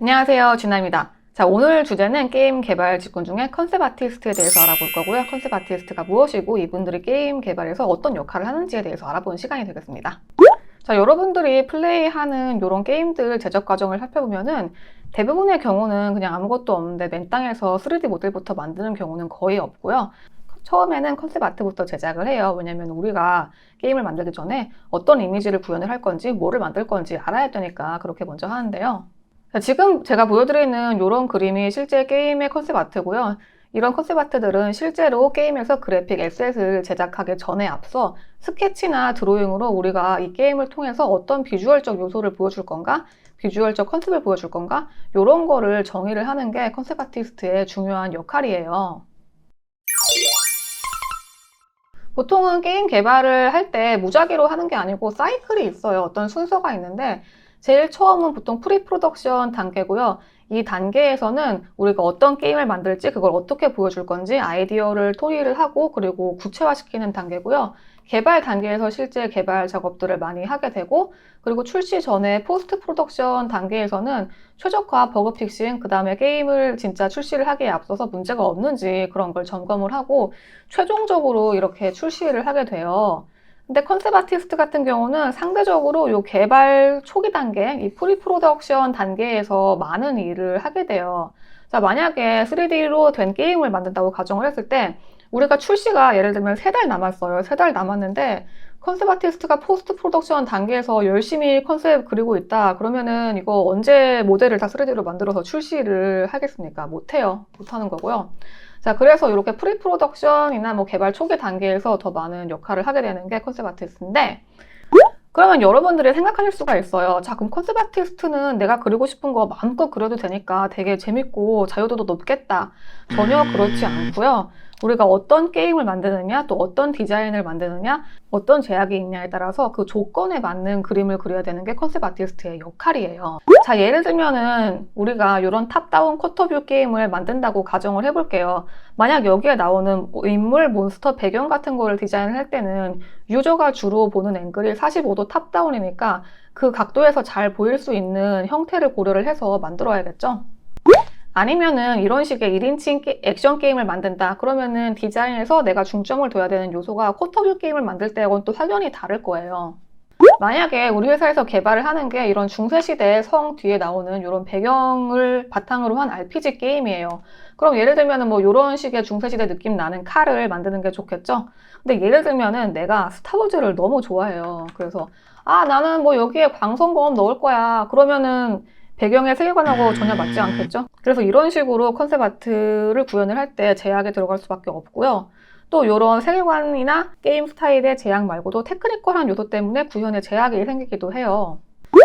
안녕하세요, 진아입니다. 자, 오늘 주제는 게임 개발 직군 중에 컨셉 아티스트에 대해서 알아볼 거고요. 컨셉 아티스트가 무엇이고 이분들이 게임 개발에서 어떤 역할을 하는지에 대해서 알아보는 시간이 되겠습니다. 자, 여러분들이 플레이하는 이런 게임들 제작 과정을 살펴보면은 대부분의 경우는 그냥 아무것도 없는데 맨 땅에서 3D 모델부터 만드는 경우는 거의 없고요. 처음에는 컨셉 아트부터 제작을 해요. 왜냐면 우리가 게임을 만들기 전에 어떤 이미지를 구현을 할 건지, 뭐를 만들 건지 알아야 되니까 그렇게 먼저 하는데요. 자, 지금 제가 보여드리는 이런 그림이 실제 게임의 컨셉 아트고요. 이런 컨셉 아트들은 실제로 게임에서 그래픽 에셋을 제작하기 전에 앞서 스케치나 드로잉으로 우리가 이 게임을 통해서 어떤 비주얼적 요소를 보여줄 건가, 비주얼적 컨셉을 보여줄 건가, 이런 거를 정의를 하는 게 컨셉 아티스트의 중요한 역할이에요. 보통은 게임 개발을 할 때 무작위로 하는 게 아니고 사이클이 있어요. 어떤 순서가 있는데 제일 처음은 보통 프리 프로덕션 단계고요. 이 단계에서는 우리가 어떤 게임을 만들지, 그걸 어떻게 보여줄 건지 아이디어를 토의를 하고 그리고 구체화시키는 단계고요. 개발 단계에서 실제 개발 작업들을 많이 하게 되고, 그리고 출시 전에 포스트 프로덕션 단계에서는 최적화, 버그 픽싱, 그 다음에 게임을 진짜 출시를 하기에 앞서서 문제가 없는지 그런 걸 점검을 하고 최종적으로 이렇게 출시를 하게 돼요. 근데 컨셉 아티스트 같은 경우는 상대적으로 이 개발 초기 단계, 이 프리 프로덕션 단계에서 많은 일을 하게 돼요. 자, 만약에 3D로 된 게임을 만든다고 가정을 했을 때 우리가 출시가 예를 들면 3달 남았어요. 3달 남았는데 컨셉 아티스트가 포스트 프로덕션 단계에서 열심히 컨셉 그리고 있다. 그러면은 이거 언제 모델을 다 3D로 만들어서 출시를 하겠습니까? 못해요. 못하는 거고요. 자, 그래서 이렇게 프리 프로덕션이나 뭐 개발 초기 단계에서 더 많은 역할을 하게 되는 게 컨셉 아티스트인데, 그러면 여러분들이 생각하실 수가 있어요. 자, 그럼 컨셉 아티스트는 내가 그리고 싶은 거 마음껏 그려도 되니까 되게 재밌고 자유도도 높겠다. 전혀 그렇지 않고요. 우리가 어떤 게임을 만드느냐, 또 어떤 디자인을 만드느냐, 어떤 제약이 있냐에 따라서 그 조건에 맞는 그림을 그려야 되는 게 컨셉 아티스트의 역할이에요. 자, 예를 들면은 우리가 이런 탑다운 쿼터뷰 게임을 만든다고 가정을 해볼게요. 만약 여기에 나오는 인물, 몬스터, 배경 같은 거를 디자인을 할 때는 유저가 주로 보는 앵글이 45도 탑다운이니까 그 각도에서 잘 보일 수 있는 형태를 고려를 해서 만들어야겠죠? 아니면은 이런 식의 1인칭 액션 게임을 만든다. 그러면은 디자인에서 내가 중점을 둬야 되는 요소가 쿼터뷰 게임을 만들 때하고는 또 확연히 다를 거예요. 만약에 우리 회사에서 개발을 하는 게 이런 중세시대 성 뒤에 나오는 이런 배경을 바탕으로 한 RPG 게임이에요. 그럼 예를 들면은 뭐 이런 식의 중세시대 느낌 나는 칼을 만드는 게 좋겠죠? 근데 예를 들면은 내가 스타워즈를 너무 좋아해요. 그래서 나는 뭐 여기에 광선검 넣을 거야. 그러면은 배경의 세계관하고 전혀 맞지 않겠죠? 그래서 이런 식으로 컨셉 아트를 구현을 할 때 제약에 들어갈 수밖에 없고요. 또 이런 세계관이나 게임 스타일의 제약 말고도 테크니컬한 요소 때문에 구현에 제약이 생기기도 해요.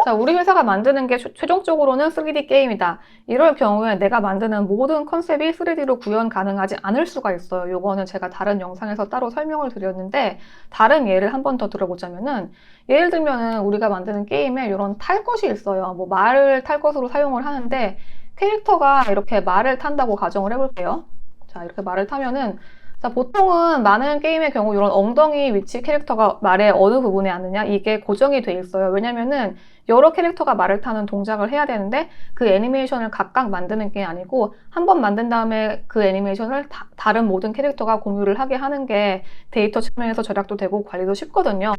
자, 우리 회사가 만드는 게 최종적으로는 3D 게임이다. 이럴 경우에 내가 만드는 모든 컨셉이 3D로 구현 가능하지 않을 수가 있어요. 요거는 제가 다른 영상에서 따로 설명을 드렸는데, 다른 예를 한 번 더 들어보자면은, 예를 들면은 우리가 만드는 게임에 이런 탈 것이 있어요. 뭐 말을 탈 것으로 사용을 하는데 캐릭터가 이렇게 말을 탄다고 가정을 해볼게요. 자, 이렇게 말을 타면은, 자, 보통은 많은 게임의 경우 이런 엉덩이 위치 캐릭터가 말의 어느 부분에 앉느냐 이게 고정이 돼 있어요. 왜냐면은 여러 캐릭터가 말을 타는 동작을 해야 되는데 그 애니메이션을 각각 만드는 게 아니고 한 번 만든 다음에 그 애니메이션을 다른 모든 캐릭터가 공유를 하게 하는 게 데이터 측면에서 절약도 되고 관리도 쉽거든요.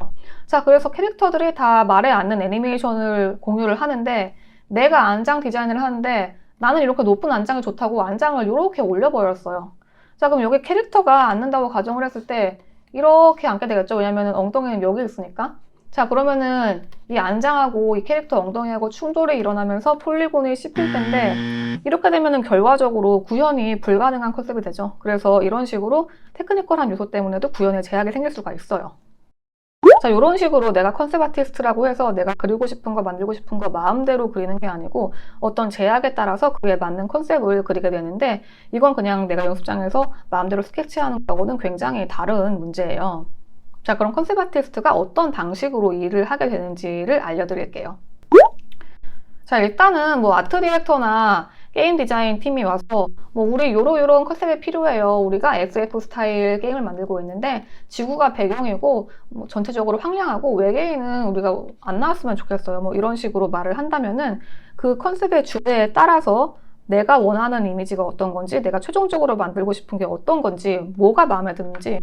자, 그래서 캐릭터들이 다 말에 앉는 애니메이션을 공유를 하는데 내가 안장 디자인을 하는데 나는 이렇게 높은 안장이 좋다고 안장을 이렇게 올려버렸어요. 자, 그럼 여기 캐릭터가 앉는다고 가정을 했을 때 이렇게 앉게 되겠죠? 왜냐면은 엉덩이는 여기 있으니까. 자, 그러면은 이 안장하고 이 캐릭터 엉덩이하고 충돌이 일어나면서 폴리곤이 씹힐 텐데 이렇게 되면은 결과적으로 구현이 불가능한 컨셉이 되죠. 그래서 이런 식으로 테크니컬한 요소 때문에도 구현에 제약이 생길 수가 있어요. 자, 이런 식으로 내가 컨셉 아티스트라고 해서 내가 그리고 싶은 거 만들고 싶은 거 마음대로 그리는 게 아니고 어떤 제약에 따라서 그에 맞는 컨셉을 그리게 되는데 이건 그냥 내가 연습장에서 마음대로 스케치하는 거하고는 굉장히 다른 문제예요. 자, 그럼 컨셉 아티스트가 어떤 방식으로 일을 하게 되는지를 알려드릴게요. 자, 일단은 뭐 아트 디렉터나 게임 디자인 팀이 와서 뭐 우리 요런 컨셉이 필요해요. 우리가 SF 스타일 게임을 만들고 있는데 지구가 배경이고 뭐 전체적으로 황량하고 외계인은 우리가 안 나왔으면 좋겠어요. 뭐 이런 식으로 말을 한다면은 그 컨셉의 주제에 따라서 내가 원하는 이미지가 어떤 건지, 내가 최종적으로 만들고 싶은 게 어떤 건지, 뭐가 마음에 드는지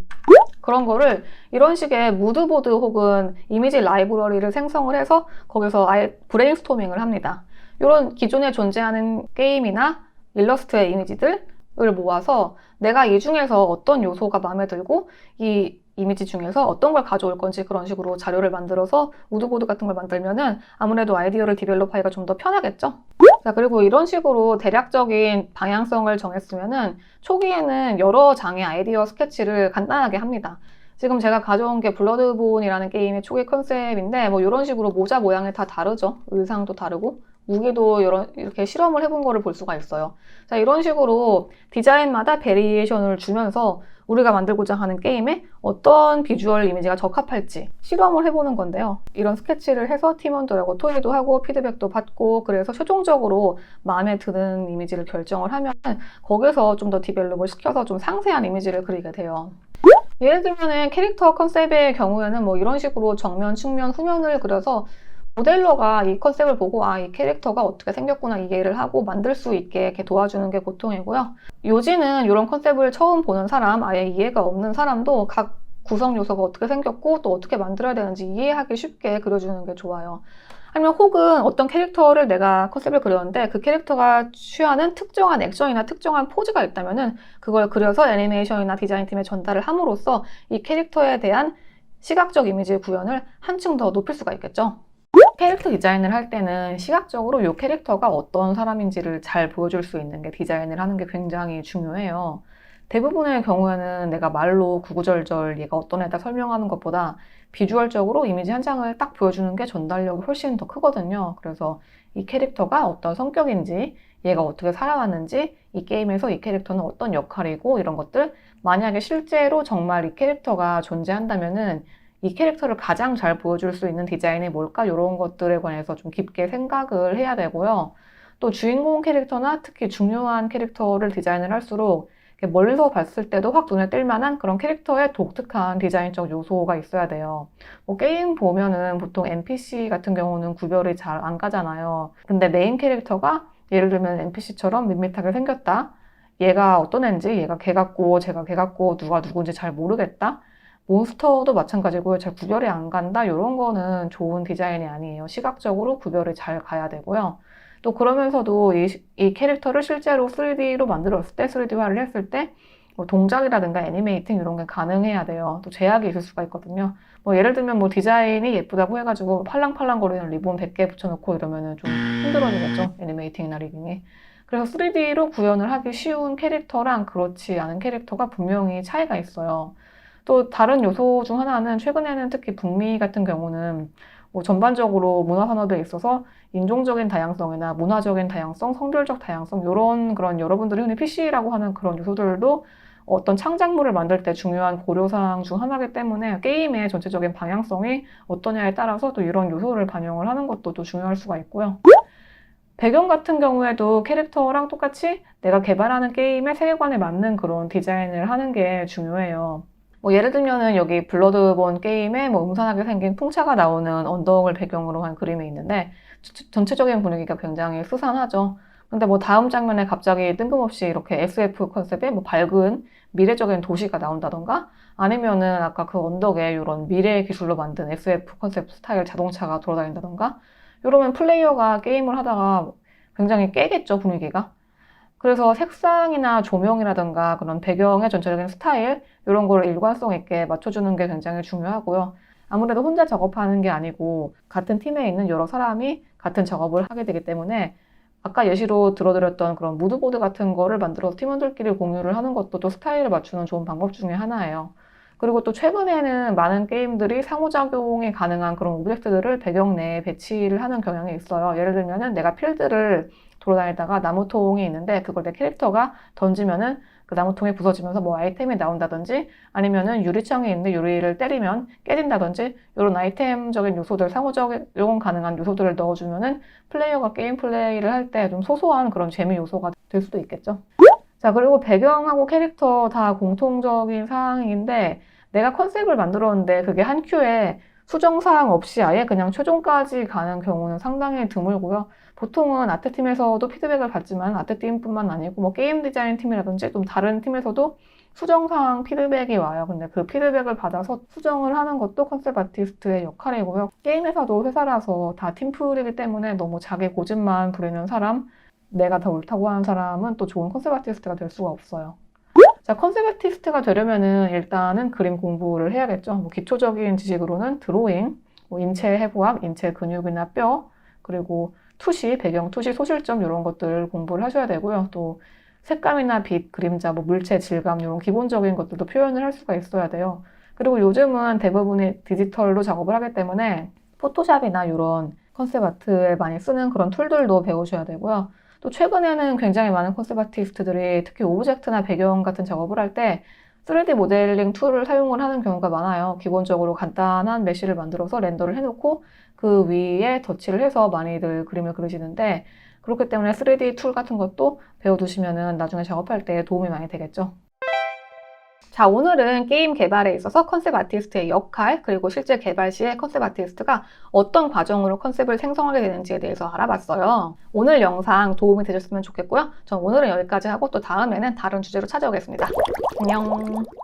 그런 거를 이런 식의 무드보드 혹은 이미지 라이브러리를 생성을 해서 거기서 아예 브레인스토밍을 합니다. 이런 기존에 존재하는 게임이나 일러스트의 이미지들을 모아서 내가 이 중에서 어떤 요소가 마음에 들고 이 이미지 중에서 어떤 걸 가져올 건지 그런 식으로 자료를 만들어서 무드보드 같은 걸 만들면은 아무래도 아이디어를 디벨롭하기가 좀 더 편하겠죠? 자, 그리고 이런 식으로 대략적인 방향성을 정했으면은 초기에는 여러 장의 아이디어 스케치를 간단하게 합니다. 지금 제가 가져온 게 블러드본이라는 게임의 초기 컨셉인데 뭐 이런 식으로 모자 모양이 다 다르죠. 의상도 다르고 무기도 이렇게 실험을 해본 거를 볼 수가 있어요. 자, 이런 식으로 디자인마다 베리에이션을 주면서 우리가 만들고자 하는 게임에 어떤 비주얼 이미지가 적합할지 실험을 해보는 건데요. 이런 스케치를 해서 팀원들하고 토의도 하고 피드백도 받고 그래서 최종적으로 마음에 드는 이미지를 결정을 하면 거기서 좀 더 디벨롭을 시켜서 좀 상세한 이미지를 그리게 돼요. 예를 들면은 캐릭터 컨셉의 경우에는 뭐 이런 식으로 정면, 측면, 후면을 그려서 모델러가 이 컨셉을 보고 이 캐릭터가 어떻게 생겼구나 이해를 하고 만들 수 있게 이렇게 도와주는 게 보통이고요. 요지는 이런 컨셉을 처음 보는 사람, 아예 이해가 없는 사람도 각 구성 요소가 어떻게 생겼고 또 어떻게 만들어야 되는지 이해하기 쉽게 그려주는 게 좋아요. 아니면 혹은 어떤 캐릭터를 내가 컨셉을 그렸는데 그 캐릭터가 취하는 특정한 액션이나 특정한 포즈가 있다면은 그걸 그려서 애니메이션이나 디자인팀에 전달을 함으로써 이 캐릭터에 대한 시각적 이미지 구현을 한층 더 높일 수가 있겠죠. 캐릭터 디자인을 할 때는 시각적으로 이 캐릭터가 어떤 사람인지를 잘 보여줄 수 있는 게 디자인을 하는 게 굉장히 중요해요. 대부분의 경우에는 내가 말로 구구절절 얘가 어떤 애다 설명하는 것보다 비주얼적으로 이미지 한 장을 딱 보여주는 게 전달력이 훨씬 더 크거든요. 그래서 이 캐릭터가 어떤 성격인지, 얘가 어떻게 살아왔는지, 이 게임에서 이 캐릭터는 어떤 역할이고 이런 것들 만약에 실제로 정말 이 캐릭터가 존재한다면은 이 캐릭터를 가장 잘 보여줄 수 있는 디자인이 뭘까? 이런 것들에 관해서 좀 깊게 생각을 해야 되고요. 또 주인공 캐릭터나 특히 중요한 캐릭터를 디자인을 할수록 멀리서 봤을 때도 확 눈에 띌 만한 그런 캐릭터의 독특한 디자인적 요소가 있어야 돼요. 뭐 게임 보면은 보통 NPC 같은 경우는 구별이 잘 안 가잖아요. 근데 메인 캐릭터가 예를 들면 NPC처럼 밋밋하게 생겼다. 얘가 어떤 애인지, 얘가 걔 같고, 쟤가 걔 같고, 누가 누군지 잘 모르겠다. 몬스터도 마찬가지고요. 잘 구별이 안 간다. 이런 거는 좋은 디자인이 아니에요. 시각적으로 구별이 잘 가야 되고요. 또 그러면서도 이 캐릭터를 실제로 3D로 만들었을 때, 3D화를 했을 때, 뭐 동작이라든가 애니메이팅 이런 게 가능해야 돼요. 또 제약이 있을 수가 있거든요. 뭐 예를 들면 뭐 디자인이 예쁘다고 해가지고 팔랑팔랑거리는 리본 100개 붙여놓고 이러면은 좀 힘들어지겠죠. 애니메이팅이나 리깅이. 그래서 3D로 구현을 하기 쉬운 캐릭터랑 그렇지 않은 캐릭터가 분명히 차이가 있어요. 또 다른 요소 중 하나는 최근에는 특히 북미 같은 경우는 뭐 전반적으로 문화 산업에 있어서 인종적인 다양성이나 문화적인 다양성, 성별적 다양성 이런 그런 여러분들이 흔히 PC라고 하는 그런 요소들도 어떤 창작물을 만들 때 중요한 고려사항 중 하나이기 때문에 게임의 전체적인 방향성이 어떠냐에 따라서 또 이런 요소를 반영을 하는 것도 또 중요할 수가 있고요. 배경 같은 경우에도 캐릭터랑 똑같이 내가 개발하는 게임의 세계관에 맞는 그런 디자인을 하는 게 중요해요. 뭐 예를 들면은 여기 블러드본 게임에 뭐 음산하게 생긴 풍차가 나오는 언덕을 배경으로 한 그림이 있는데 전체적인 분위기가 굉장히 스산하죠. 근데 뭐 다음 장면에 갑자기 뜬금없이 이렇게 SF 컨셉의 뭐 밝은 미래적인 도시가 나온다던가 아니면은 아까 그 언덕에 이런 미래 기술로 만든 SF 컨셉 스타일 자동차가 돌아다닌다던가 이러면 플레이어가 게임을 하다가 굉장히 깨겠죠, 분위기가. 그래서 색상이나 조명이라든가 그런 배경의 전체적인 스타일 이런 걸 일관성 있게 맞춰주는 게 굉장히 중요하고요. 아무래도 혼자 작업하는 게 아니고 같은 팀에 있는 여러 사람이 같은 작업을 하게 되기 때문에 아까 예시로 들어드렸던 그런 무드보드 같은 거를 만들어서 팀원들끼리 공유를 하는 것도 또 스타일을 맞추는 좋은 방법 중에 하나예요. 그리고 또 최근에는 많은 게임들이 상호작용이 가능한 그런 오브젝트들을 배경 내에 배치를 하는 경향이 있어요. 예를 들면은 내가 필드를 돌아다니다가 나무통이 있는데 그걸 내 캐릭터가 던지면은 그 나무통이 부서지면서 뭐 아이템이 나온다든지 아니면은 유리창에 있는 유리를 때리면 깨진다든지 이런 아이템적인 요소들, 상호작용 가능한 요소들을 넣어주면은 플레이어가 게임 플레이를 할 때 좀 소소한 그런 재미 요소가 될 수도 있겠죠. 자, 그리고 배경하고 캐릭터 다 공통적인 사항인데 내가 컨셉을 만들었는데 그게 한 큐에 수정사항 없이 아예 그냥 최종까지 가는 경우는 상당히 드물고요. 보통은 아트팀에서도 피드백을 받지만 아트팀뿐만 아니고 뭐 게임 디자인 팀이라든지 좀 다른 팀에서도 수정사항 피드백이 와요. 근데 그 피드백을 받아서 수정을 하는 것도 컨셉 아티스트의 역할이고요. 게임에서도 회사라서 다 팀플이기 때문에 너무 자기 고집만 부리는 사람, 내가 더 옳다고 하는 사람은 또 좋은 컨셉 아티스트가 될 수가 없어요. 자, 컨셉 아티스트가 되려면은 일단은 그림 공부를 해야겠죠. 뭐 기초적인 지식으로는 드로잉, 뭐 인체 해부학, 인체 근육이나 뼈, 그리고 투시, 배경 투시, 소실점 이런 것들 공부를 하셔야 되고요. 또 색감이나 빛, 그림자, 뭐 물체, 질감 이런 기본적인 것들도 표현을 할 수가 있어야 돼요. 그리고 요즘은 대부분이 디지털로 작업을 하기 때문에 포토샵이나 이런 컨셉 아트에 많이 쓰는 그런 툴들도 배우셔야 되고요. 또 최근에는 굉장히 많은 컨셉 아티스트들이 특히 오브젝트나 배경 같은 작업을 할 때 3D 모델링 툴을 사용을 하는 경우가 많아요. 기본적으로 간단한 메쉬를 만들어서 렌더를 해놓고 그 위에 덧칠을 해서 많이들 그림을 그리시는데 그렇기 때문에 3D 툴 같은 것도 배워두시면 나중에 작업할 때 도움이 많이 되겠죠. 자, 오늘은 게임 개발에 있어서 컨셉 아티스트의 역할, 그리고 실제 개발 시에 컨셉 아티스트가 어떤 과정으로 컨셉을 생성하게 되는지에 대해서 알아봤어요. 오늘 영상 도움이 되셨으면 좋겠고요. 전 오늘은 여기까지 하고 또 다음에는 다른 주제로 찾아오겠습니다. 안녕.